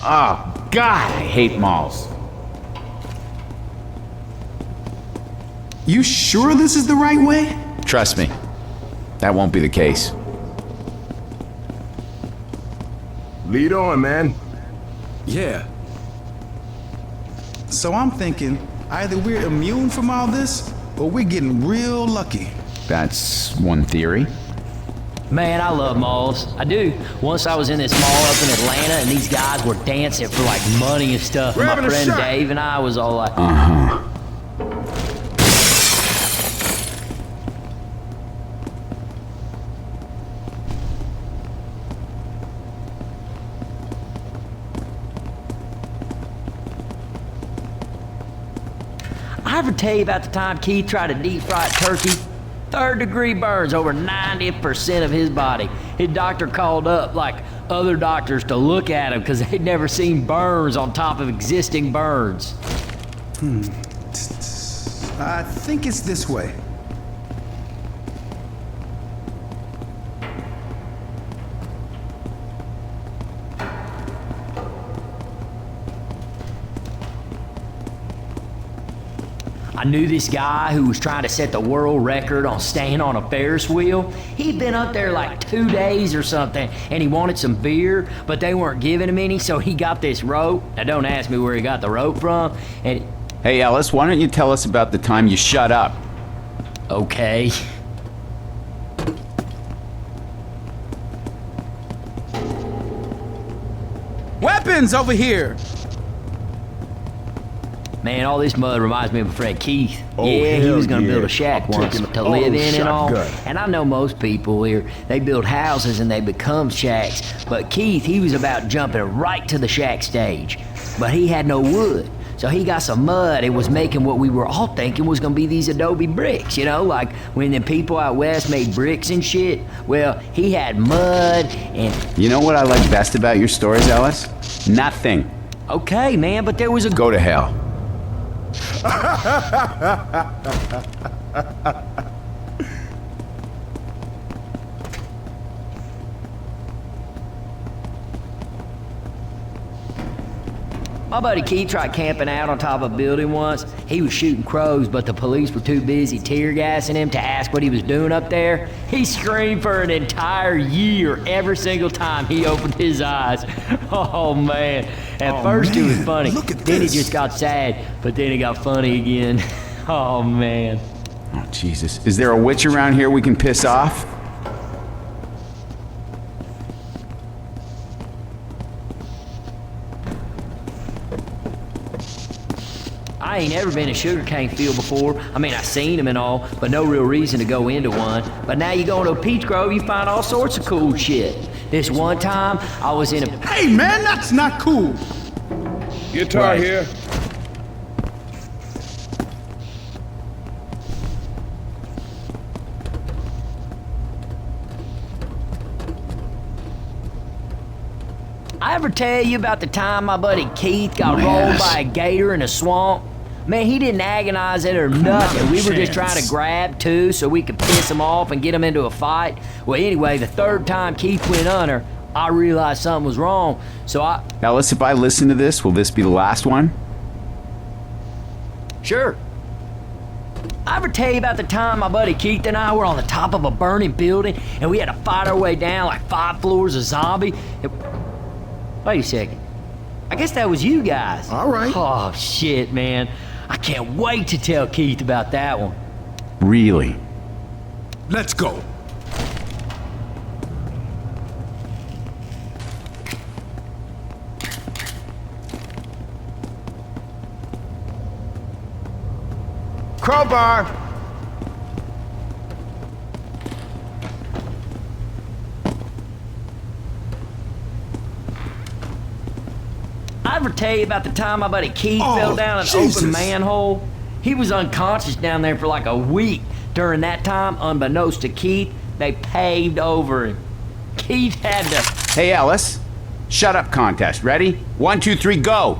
Oh, God, I hate malls. You sure this is the right way? Trust me, that won't be the case. Lead on, man. Yeah. So I'm thinking, either we're immune from all this, or we're getting real lucky. That's one theory. Man, I love malls. I do. Once I was in this mall up in Atlanta, and these guys were dancing for like money and stuff. We're My having a friend shot. Dave and I was all like, I ever tell you about the time Keith tried to deep fry a turkey? Third-degree burns over 90% of his body. His doctor called up, like, other doctors to look at him because they'd never seen burns on top of existing burns. I think it's this way. I knew this guy who was trying to set the world record on staying on a Ferris wheel. He'd been up there like 2 days or something, and he wanted some beer, but they weren't giving him any, so he got this rope. Now, don't ask me where he got the rope from, and... Hey, Ellis, why don't you tell us about the time you shut up? Okay. Weapons over here! Man, all this mud reminds me of my friend Keith. Oh, yeah, he hell was gonna yeah. build a shack I'm once taking to an live auto in and all. shotgun. And I know most people here, they build houses and they become shacks. But Keith, he was about jumping right to the shack stage. But he had no wood. So he got some mud and was making what we were all thinking was gonna be these adobe bricks, you know, like when the people out west made bricks and shit. Well, he had mud and... You know what I like best about your stories, Ellis? Nothing. Okay, man, but there was a... Go to hell. My buddy Keith tried camping out on top of a building once. He was shooting crows, but the police were too busy tear gassing him to ask what he was doing up there. He screamed for an entire year every single time he opened his eyes. Oh man. At first it was man, funny. look at Then this. he just got sad, but then it got funny again. Oh man. Oh, Jesus. Is there a witch around here we can piss off? I ain't ever been in a sugarcane field before. I mean, I seen them and all, but no real reason to go into one. But now you go into a peach grove, you find all sorts of cool shit. This one time, I was in a... Hey man, that's not cool! Guitar Right. here. I ever tell you about the time my buddy Keith got rolled by a gator in a swamp? Man, he didn't agonize it or nothing. We were just trying to grab two so we could piss him off and get him into a fight. Well, anyway, the third time Keith went under, I realized something was wrong, so I... Ellis, if I listen to this, will this be the last one? Sure. I ever tell you about the time my buddy Keith and I were on the top of a burning building and we had to fight our way down like 5 floors of zombie? Wait a second. I guess that was you guys. All right. Oh, shit, man. I can't wait to tell Keith about that one. Really? Let's go. Crowbar. I ever tell you about the time my buddy Keith Oh, fell down an Jesus. open manhole? He was unconscious down there for like a week. During that time, unbeknownst to Keith, they paved over him. Keith had to... Hey, Ellis. Shut up contest. Ready? 1, 2, 3, go!